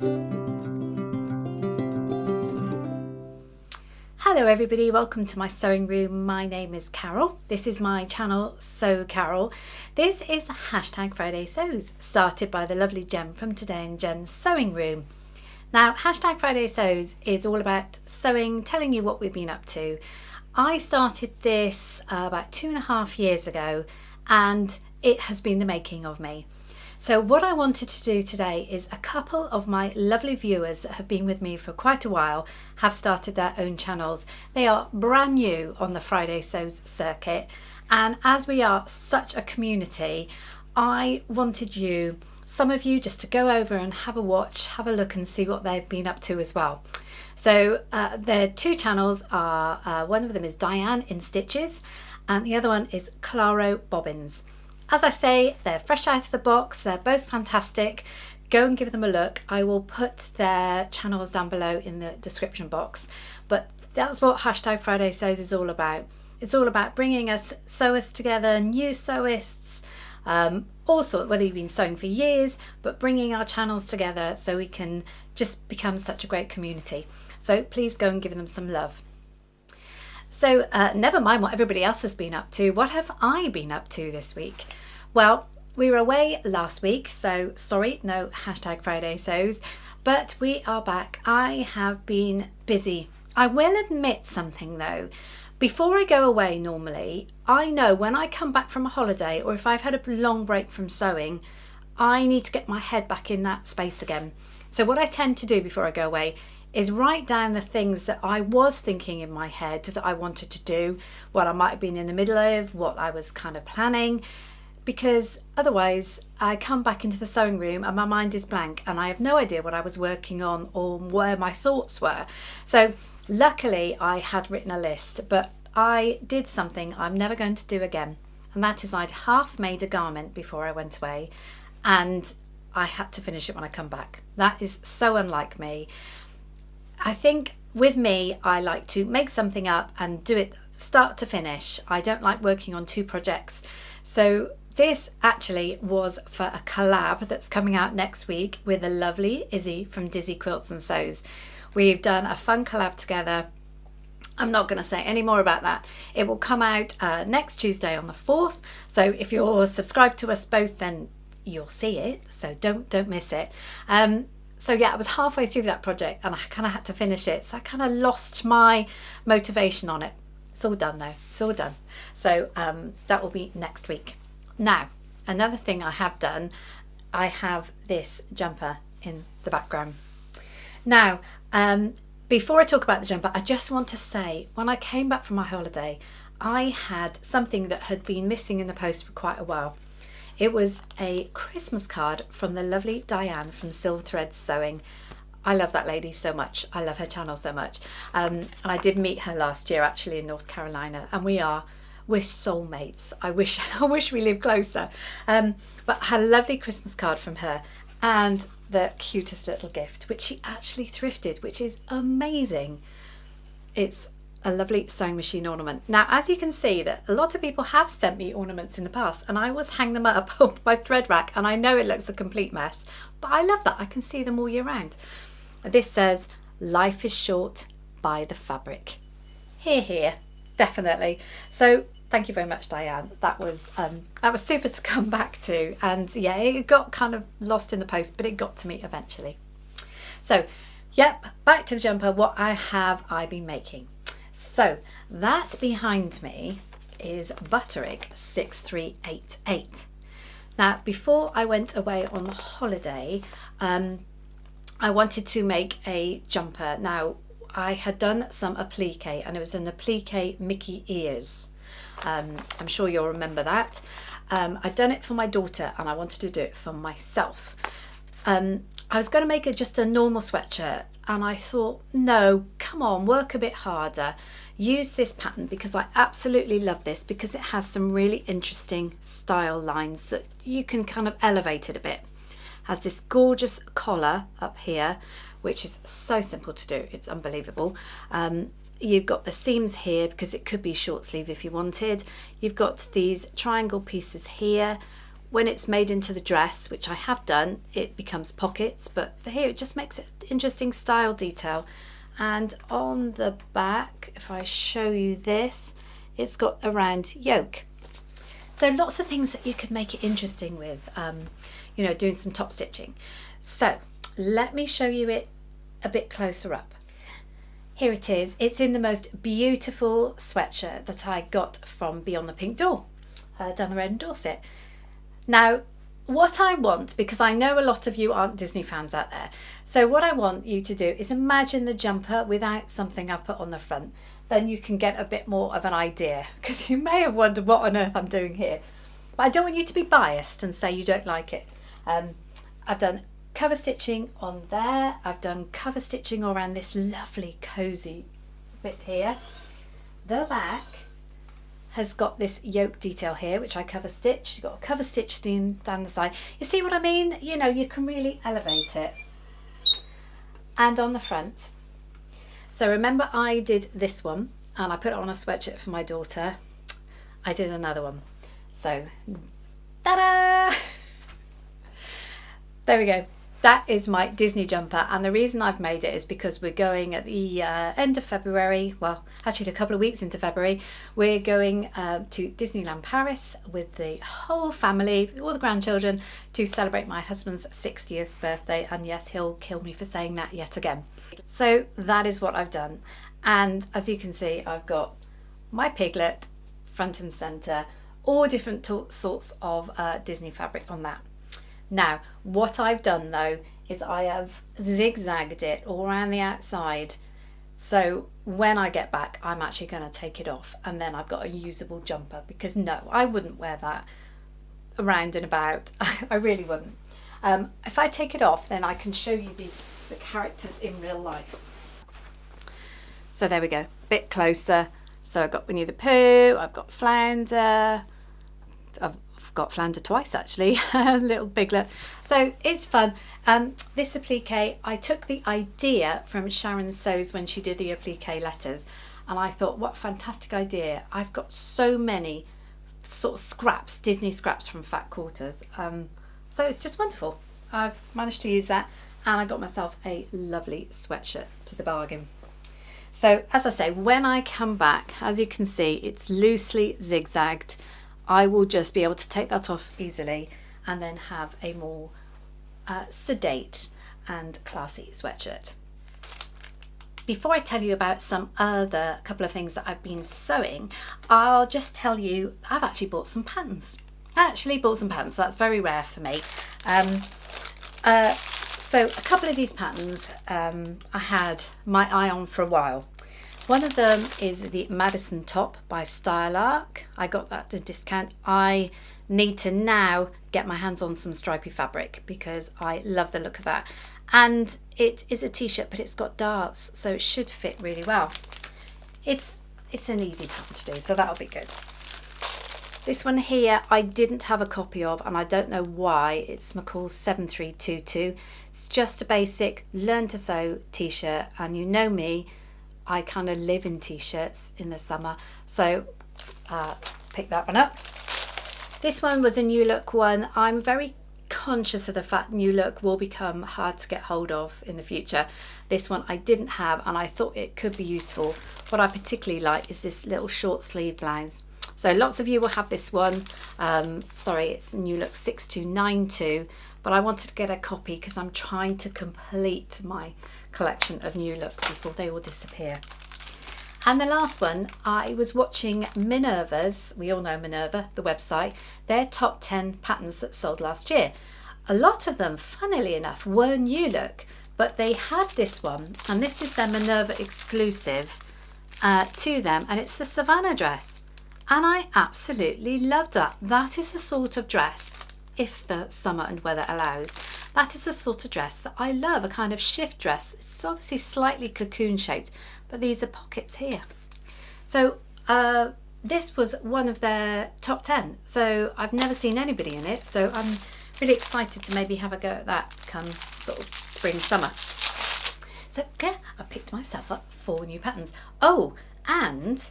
Hello everybody, welcome to my sewing room. My name is Carole. This is my channel, Sew Carole. This is hashtag Friday Sews, started by the lovely Jen from 31Jan25 sewing room. Now, hashtag Friday Sews is all about sewing, telling you what we've been up to. I started this about 2.5 years ago, and it has been the making of me. So what I wanted to do today is a couple of my lovely viewers that have been with me for quite a while have started their own channels. They are brand new on the Friday Sews circuit, and as we are such a community, I wanted some of you just to go over and have a watch, have a look and see what they've been up to as well. So their two channels are, one of them is Diann in Stitches and the other one is Claro Bobbins. As I say, they're fresh out of the box, they're both fantastic. Go and give them a look. I will put their channels down below in the description box. But that's what hashtag Friday Sews is all about. It's all about bringing us sewers together, new sewists, also whether you've been sewing for years, but bringing our channels together so we can just become such a great community. So please go and give them some love. So never mind what everybody else has been up to. What have I been up to this week? Well, we were away last week, so sorry, no hashtag Friday Sews, but we are back. I have been busy. I will admit something though. Before I go away normally, I know when I come back from a holiday or if I've had a long break from sewing, I need to get my head back in that space again. So what I tend to do before I go away is write down the things that I was thinking in my head that I wanted to do, what I might have been in the middle of, what I was kind of planning, because otherwise I come back into the sewing room and my mind is blank and I have no idea what I was working on or where my thoughts were. So luckily I had written a list, but I did something I'm never going to do again, and that is I'd half made a garment before I went away and I had to finish it when I come back. That is so unlike me. I think with me, I like to make something up and do it start to finish. I don't like working on two projects. So this actually was for a collab that's coming out next week with the lovely Izzy from Dizzy Quilts and Sews. We've done a fun collab together. I'm not going to say any more about that. It will come out next Tuesday on the 4th. So if you're subscribed to us both, then you'll see it. So don't miss it. So yeah, I was halfway through that project and I kind of had to finish it. So I kind of lost my motivation on it. It's all done though, it's all done. So that will be next week. Now, another thing I have done, I have this jumper in the background. Now, before I talk about the jumper, I just want to say, when I came back from my holiday, I had something that had been missing in the post for quite a while. It was a Christmas card from the lovely Diann from Silver Thread Sewing. I love that lady so much. I love her channel so much. And I did meet her last year actually in North Carolina, and we're soulmates. I wish we lived closer. But I had a lovely Christmas card from her and the cutest little gift, which she actually thrifted, which is amazing. It's a lovely sewing machine ornament. Now, as you can see, that a lot of people have sent me ornaments in the past, and I always hang them up on my thread rack, and I know it looks a complete mess, but I love that. I can see them all year round. This says, "Life is short, buy the fabric." Here, definitely. So thank you very much, Diann. That was super to come back to, and yeah, it got kind of lost in the post, but it got to me eventually. So, yep, back to the jumper. What have I been making? So that behind me is Butterick 6388. Now, before I went away on holiday, I wanted to make a jumper. Now, I had done some appliqué, and it was an appliqué Mickey ears. I'm sure you'll remember that. I'd done it for my daughter and I wanted to do it for myself. I was going to make it just a normal sweatshirt, and I thought, no, come on, work a bit harder. Use this pattern, because I absolutely love this, because it has some really interesting style lines that you can kind of elevate it a bit. Has this gorgeous collar up here, which is so simple to do. It's unbelievable. You've got the seams here because it could be short sleeve if you wanted. You've got these triangle pieces here when it's made into the dress, which I have done, it becomes pockets, but for here it just makes it interesting style detail. And on the back, if I show you this, it's got a round yoke. So lots of things that you could make it interesting with, you know, doing some top stitching. So let me show you it a bit closer up. Here it is. It's in the most beautiful sweatshirt that I got from Beyond the Pink Door, down the road in Dorset. Now, what I want, because I know a lot of you aren't Disney fans out there, so what I want you to do is imagine the jumper without something I put on the front. Then you can get a bit more of an idea, because you may have wondered what on earth I'm doing here. But I don't want you to be biased and say you don't like it. I've done cover stitching on there. I've done cover stitching around this lovely cozy bit here. The back has got this yoke detail here, which I cover stitched. You've got a cover stitch down the side. You see what I mean? You know, you can really elevate it. And on the front. So remember I did this one and I put it on a sweatshirt for my daughter. I did another one. So, ta-da! There we go. That is my Disney jumper, and the reason I've made it is because we're going at the end of February, well actually a couple of weeks into February, we're going to Disneyland Paris with the whole family, all the grandchildren, to celebrate my husband's 60th birthday, and yes, he'll kill me for saying that yet again. So that is what I've done, and as you can see I've got my piglet front and centre, all different sorts of Disney fabric on that. Now, what I've done though is I have zigzagged it all around the outside. So when I get back, I'm actually going to take it off and then I've got a usable jumper, because no, I wouldn't wear that around and about. I really wouldn't. If I take it off, then I can show you the characters in real life. So there we go, bit closer. So I've got Winnie the Pooh, I've got Flounder, I've got Flounder twice actually, little piglet. So it's fun. This applique, I took the idea from Sharon Sews when she did the applique letters, and I thought, what a fantastic idea. I've got so many sort of scraps, Disney scraps from Fat Quarters. So it's just wonderful. I've managed to use that, and I got myself a lovely sweatshirt to the bargain. So as I say, when I come back, as you can see, it's loosely zigzagged. I will just be able to take that off easily and then have a more sedate and classy sweatshirt. Before I tell you about some other couple of things that I've been sewing, I'll just tell you I've actually bought some patterns. So that's very rare for me. So a couple of these patterns I had my eye on for a while. One of them is the Maddison top by Style Arc. I got that at a discount. I need to now get my hands on some stripy fabric because I love the look of that. And it is a t-shirt, but it's got darts, so it should fit really well. It's an easy pattern to do, so that'll be good. This one here I didn't have a copy of, and I don't know why. It's McCalls 7322. It's just a basic learn to sew t-shirt, and you know me, I kind of live in t-shirts in the summer, so pick that one up. This one was a New Look one. I'm very conscious of the fact New Look will become hard to get hold of in the future. This one I didn't have, and I thought it could be useful. What I particularly like is this little short sleeve blouse. So lots of you will have this one. Sorry, it's New Look 6292, but I wanted to get a copy because I'm trying to complete my collection of New Look before they all disappear. And the last one, I was watching Minerva's, we all know Minerva, the website, their top 10 patterns that sold last year. A lot of them, funnily enough, were New Look, but they had this one, and this is their Minerva exclusive to them, and it's the Savannah dress. And I absolutely loved that. That is the sort of dress, if the summer and weather allows, that is the sort of dress that I love, a kind of shift dress. It's obviously slightly cocoon shaped, but these are pockets here. So this was one of their top 10. So I've never seen anybody in it. So I'm really excited to maybe have a go at that come sort of spring, summer. So yeah, I picked myself up 4 new patterns. Oh, and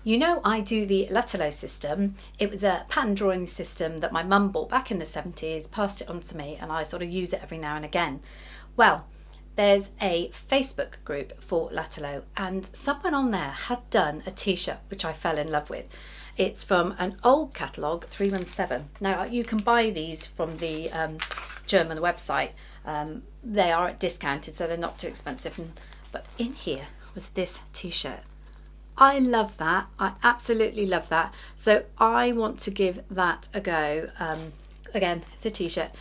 You know, I do the Lutterloh system. It was a pattern drawing system that my mum bought back in the 70s, passed it on to me, and I sort of use it every now and again. Well, there's a Facebook group for Lutterloh, and someone on there had done a t-shirt which I fell in love with. It's from an old catalogue, 317. Now, you can buy these from the German website. They are discounted, so they're not too expensive. But in here was this t-shirt. I love that. I absolutely love that. So I want to give that a go. Again, it's a t-shirt.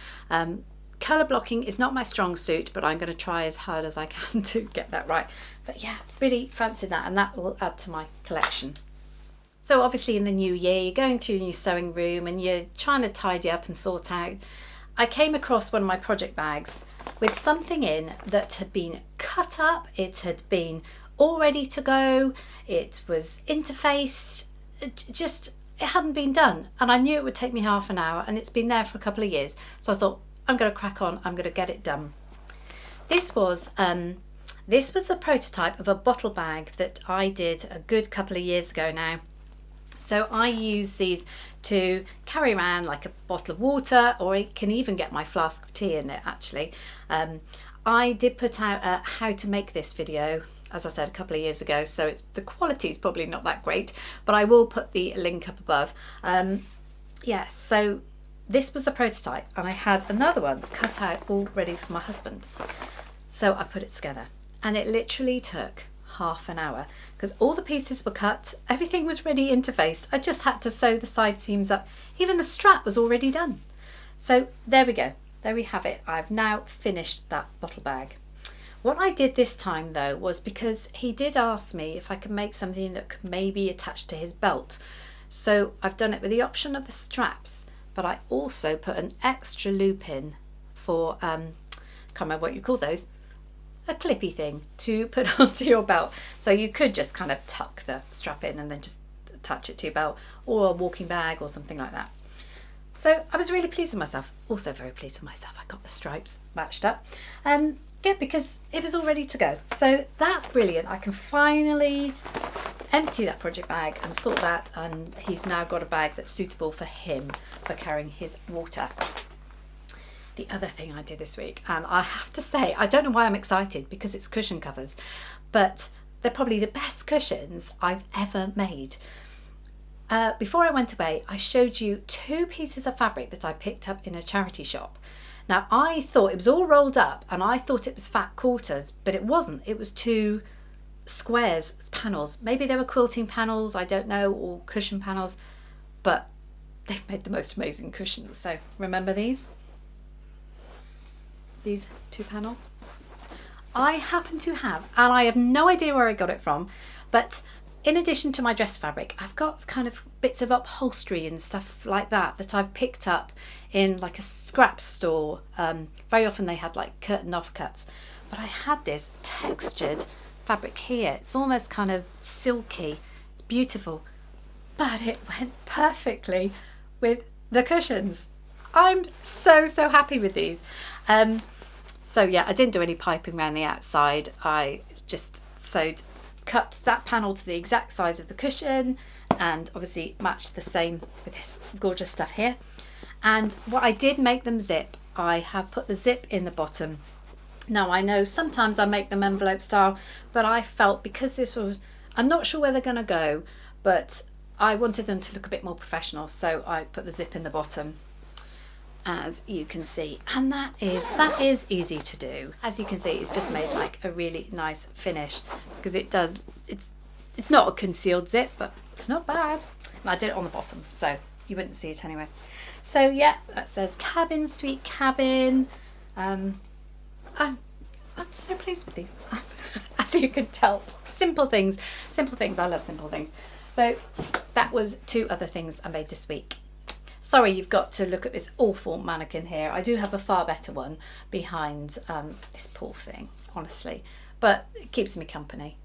Colour blocking is not my strong suit, but I'm going to try as hard as I can to get that right. But yeah, really fancy that, and that will add to my collection. So obviously in the new year, you're going through your sewing room and you're trying to tidy up and sort out. I came across one of my project bags with something in that had been cut up. It had been all ready to go. It was interfaced. It hadn't been done. And I knew it would take me half an hour, and it's been there for a couple of years. So I thought, I'm going to crack on. I'm going to get it done. This was a prototype of a bottle bag that I did a good couple of years ago now. So I use these to carry around like a bottle of water, or it can even get my flask of tea in it actually. I did put out a how to make this video, as I said, a couple of years ago, so the quality is probably not that great, but I will put the link up above. Yeah, so this was the prototype, and I had another one cut out all ready for my husband. So I put it together, and it literally took half an hour because all the pieces were cut, everything was ready interfaced. I just had to sew the side seams up. Even the strap was already done. So there we go. There we have it. I've now finished that bottle bag. What I did this time though was, because he did ask me if I could make something that could maybe attach to his belt. So I've done it with the option of the straps, but I also put an extra loop in for, can't remember what you call those, a clippy thing to put onto your belt. So you could just kind of tuck the strap in and then just attach it to your belt, or a walking bag or something like that. So I was really pleased with myself. Also very pleased with myself. I got the stripes matched up. Yeah, because it was all ready to go. So that's brilliant. I can finally empty that project bag and sort that, and he's now got a bag that's suitable for him for carrying his water. The other thing I did this week, and I have to say, I don't know why I'm excited, because it's cushion covers, but they're probably the best cushions I've ever made. Before I went away, I showed you 2 pieces of fabric that I picked up in a charity shop. Now, I thought it was all rolled up, and I thought it was fat quarters, but it wasn't. It was 2 squares, panels. Maybe they were quilting panels, I don't know, or cushion panels, but they've made the most amazing cushions. So remember these 2 panels? I happen to have, and I have no idea where I got it from, but in addition to my dress fabric, I've got kind of bits of upholstery and stuff like that I've picked up in like a scrap store. Very often they had like curtain offcuts, but I had this textured fabric here. It's almost kind of silky. It's beautiful, but it went perfectly with the cushions. I'm so happy with these. So yeah, I didn't do any piping around the outside. I just cut that panel to the exact size of the cushion, and obviously matched the same with this gorgeous stuff here. And what I did make them zip, I have put the zip in the bottom. Now I know sometimes I make them envelope style, but I felt because this was, I'm not sure where they're going to go, but I wanted them to look a bit more professional, so I put the zip in the bottom, as you can see, and that is easy to do. As you can see, it's just made like a really nice finish, because it's not a concealed zip, but it's not bad. And I did it on the bottom, so you wouldn't see it anyway. So yeah, that says cabin, sweet cabin. I'm so pleased with these. As you can tell, simple things. I love simple things. So that was 2 other things I made this week. Sorry, you've got to look at this awful mannequin here. I do have a far better one behind this poor thing, honestly, but it keeps me company.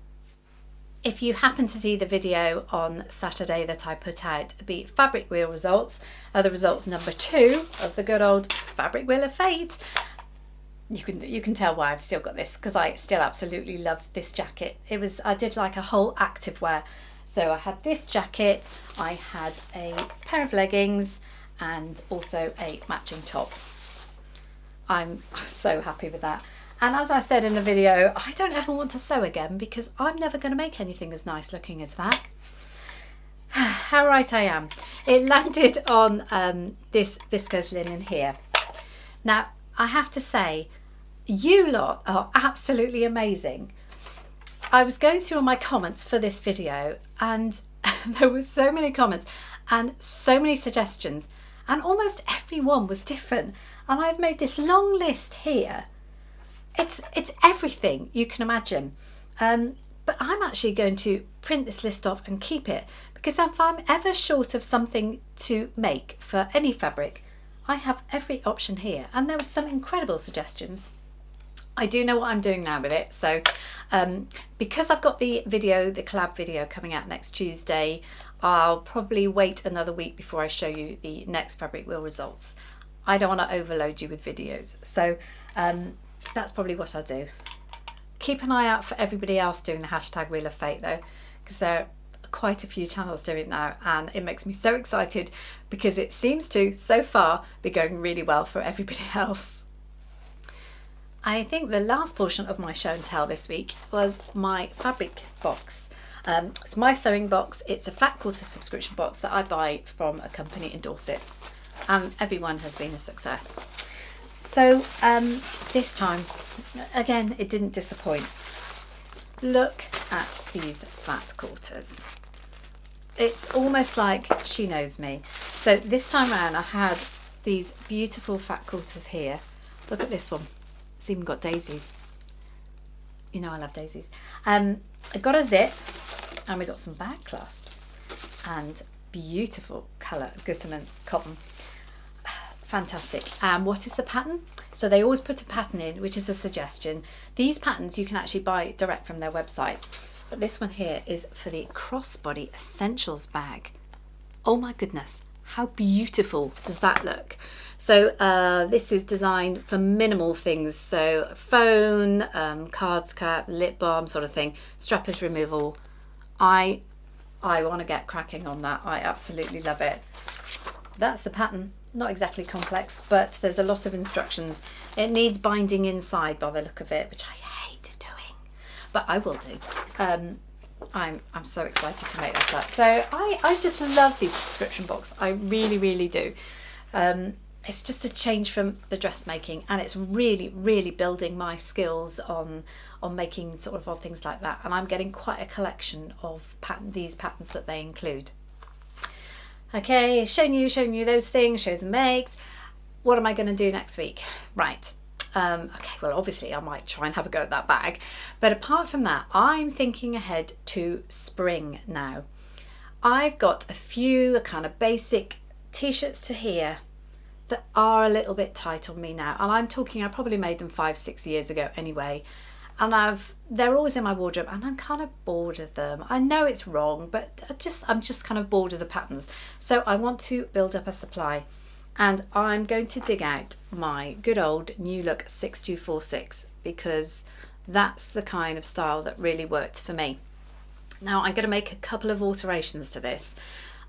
If you happen to see the video on Saturday that I put out, the fabric wheel results are the results number 2 of the good old fabric wheel of fate. You can tell why I've still got this, because I still absolutely love this jacket. I did like a whole activewear So I had this jacket, I had a pair of leggings and also a matching top. I'm so happy with that. And as I said in the video, I don't ever want to sew again because I'm never going to make anything as nice looking as that. How right I am. It landed on this viscose linen here. Now, I have to say, you lot are absolutely amazing. I was going through all my comments for this video and there were so many comments and so many suggestions, and almost every one was different. And I've made this long list here. It's everything you can imagine. But I'm actually going to print this list off and keep it, because if I'm ever short of something to make for any fabric, I have every option here. And there were some incredible suggestions. I do know what I'm doing now with it. So because I've got the video, the collab video coming out next Tuesday, I'll probably wait another week before I show you the next fabric wheel results. I don't want to overload you with videos. So that's probably what I'll do. Keep an eye out for everybody else doing the hashtag Wheel of Fate though, because there are quite a few channels doing it now, and it makes me so excited because it seems to, so far, be going really well for everybody else. I think the last portion of my show and tell this week was my fabric box. It's my sewing box. It's a fat quarter subscription box that I buy from a company in Dorset, and everyone has been a success. So this time, again, it didn't disappoint. Look at these fat quarters. It's almost like she knows me. So this time around I had these beautiful fat quarters here. Look at this one. It's even got daisies. You know I love daisies. I got a zip and we got some bag clasps and beautiful colour, Gutterman cotton. Fantastic. What is the pattern? So they always put a pattern in, which is a suggestion. These patterns you can actually buy direct from their website. But this one here is for the crossbody essentials bag. Oh my goodness, how beautiful does that look? So this is designed for minimal things. So phone, cards cap, lip balm sort of thing. Strap is removable. I want to get cracking on that. I absolutely love it. That's the pattern. Not exactly complex, but there's a lot of instructions. It needs binding inside by the look of it, which I hate doing, but I will do. I'm so excited to make that up. So I just love these subscription boxes. I really do. It's just a change from the dressmaking, and it's really building my skills on making sort of odd things like that. And I'm getting quite a collection of these patterns that they include. Okay, showing you those things, shows and makes. What am I going to do next week? Right. Okay, well, obviously I might try and have a go at that bag. But apart from that, I'm thinking ahead to spring now. I've got a few kind of basic t-shirts to here that are a little bit tight on me now. And I'm talking, I probably made them 5-6 years ago anyway. And they're always in my wardrobe and I'm kind of bored of them. I know it's wrong, but I'm just kind of bored of the patterns. So I want to build up a supply, and I'm going to dig out my good old New Look 6246 because that's the kind of style that really worked for me. Now I'm going to make a couple of alterations to this.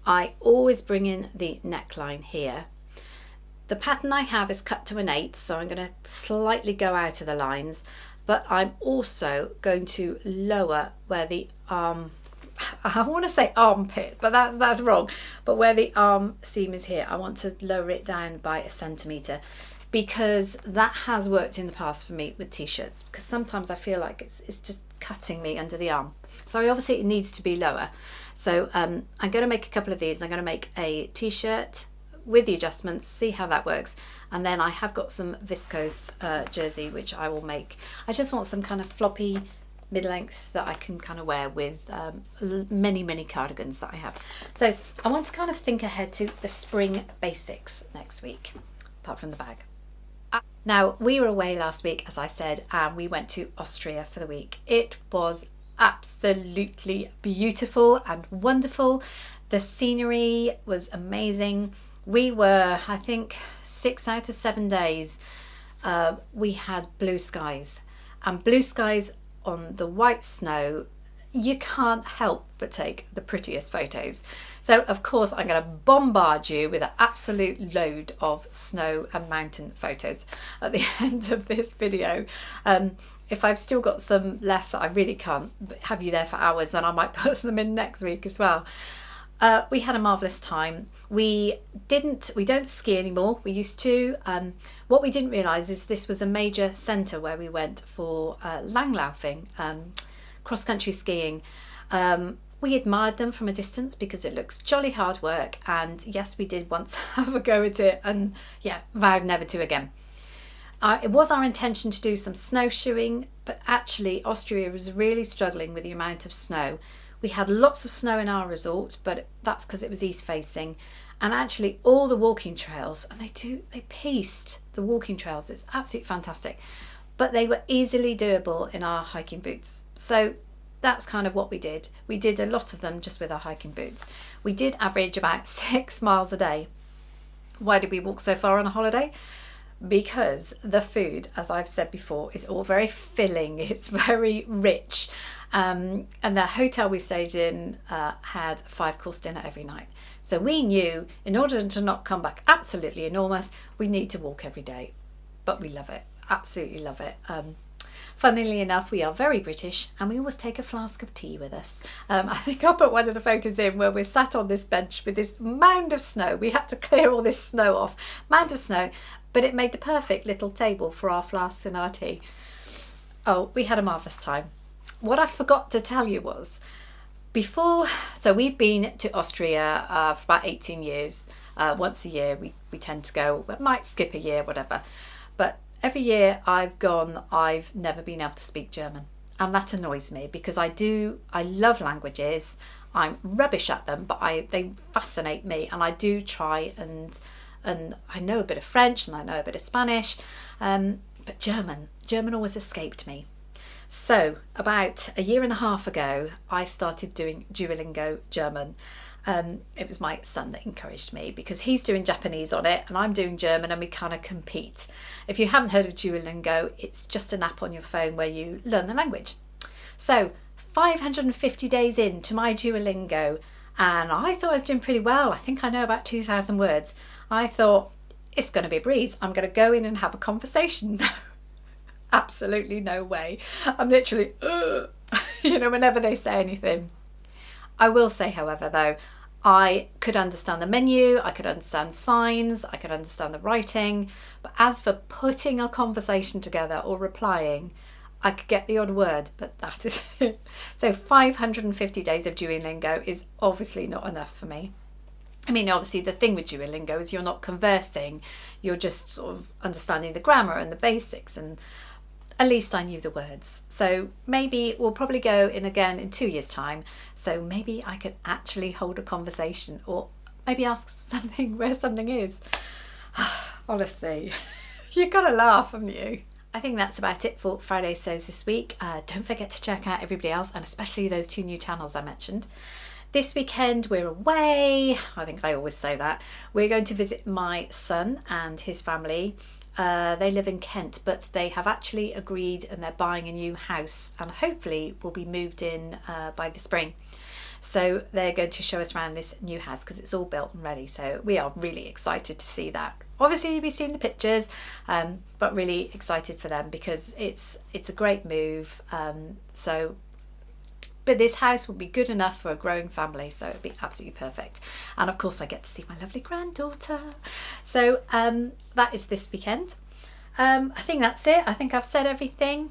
I always bring in the neckline here. The pattern I have is cut to an 8, so I'm going to slightly go out of the lines. But I'm also going to lower where the arm, I want to say armpit, but that's wrong. But where the arm seam is here, I want to lower it down by 1 centimetre, because that has worked in the past for me with t-shirts, because sometimes I feel like it's just cutting me under the arm. So obviously it needs to be lower. So I'm going to make a couple of these. I'm going to make a t-shirt with the adjustments, see how that works, and then I have got some viscose jersey which I will make. I just want some kind of floppy mid-length that I can kind of wear with many cardigans that I have. So I want to kind of think ahead to the spring basics next week, apart from the bag. Now we were away last week, as I said, and we went to Austria for the week. It was absolutely beautiful and wonderful. The scenery was amazing. We were, I think, 6 out of 7 days, we had blue skies, and blue skies on the white snow you can't help but take the prettiest photos. So of course I'm going to bombard you with an absolute load of snow and mountain photos at the end of this video. If I've still got some left that I really can't have you there for hours, then I might put some in next week as well. We had a marvellous time. We don't ski anymore. We used to. What we didn't realise is this was a major centre where we went for langlaufing, cross-country skiing. We admired them from a distance because it looks jolly hard work, and yes, we did once have a go at it, and yeah, vowed never to again. It was our intention to do some snowshoeing, but actually Austria was really struggling with the amount of snow. We had lots of snow in our resort, but that's because it was east facing, and actually all the walking trails, and they pieced the walking trails. It's absolutely fantastic, but they were easily doable in our hiking boots. So that's kind of what we did. We did a lot of them just with our hiking boots. We did average about 6 miles a day. Why did we walk so far on a holiday? Because the food, as I've said before, is all very filling. It's very rich. And the hotel we stayed in had 5-course dinner every night. So we knew in order to not come back absolutely enormous, we need to walk every day. But we love it. Absolutely love it. Funnily enough, we are very British and we always take a flask of tea with us. I think I'll put one of the photos in where we're sat on this bench with this mound of snow. We had to clear all this snow off. Mound of snow, but it made the perfect little table for our flasks and our tea. Oh, we had a marvellous time. What I forgot to tell you was, so we've been to Austria for about 18 years. Once a year we tend to go. We might skip a year, whatever. But every year I've gone, I've never been able to speak German. And that annoys me because I love languages. I'm rubbish at them, but they fascinate me, and I do try, and I know a bit of French and I know a bit of Spanish, but German always escaped me. So about a year and a half ago, I started doing Duolingo German. It was my son that encouraged me because he's doing Japanese on it and I'm doing German, and we kind of compete. If you haven't heard of Duolingo, it's just an app on your phone where you learn the language. So 550 days into my Duolingo, and I thought I was doing pretty well. I think I know about 2,000 words. I thought, it's going to be a breeze. I'm going to go in and have a conversation. No, absolutely no way. I'm literally, whenever they say anything. I will say, however, though, I could understand the menu, I could understand signs, I could understand the writing, but as for putting a conversation together or replying, I could get the odd word, but that is it. So 550 days of Duolingo is obviously not enough for me. I mean, obviously the thing with Duolingo is you're not conversing, you're just sort of understanding the grammar and the basics, and at least I knew the words. So maybe we'll probably go in again in 2 years' time. So maybe I could actually hold a conversation, or maybe ask something where something is. Honestly, you've got to laugh, haven't you? I think that's about it for Friday Sews this week. Don't forget to check out everybody else, and especially those 2 new channels I mentioned. This weekend we're away. I think I always say that. We're going to visit my son and his family. They live in Kent, but they have actually agreed and they're buying a new house, and hopefully will be moved in by the spring. So they're going to show us around this new house because it's all built and ready. So we are really excited to see that. Obviously you'll be seeing the pictures, but really excited for them because it's a great move. But this house will be good enough for a growing family, so it'll be absolutely perfect. And of course I get to see my lovely granddaughter. So that is this weekend. I think that's it. I think I've said everything.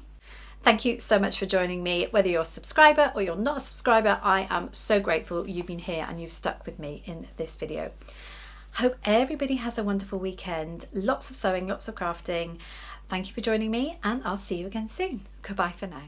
Thank you so much for joining me. Whether you're a subscriber or you're not a subscriber, I am so grateful you've been here and you've stuck with me in this video. Hope everybody has a wonderful weekend. Lots of sewing, lots of crafting. Thank you for joining me, and I'll see you again soon. Goodbye for now.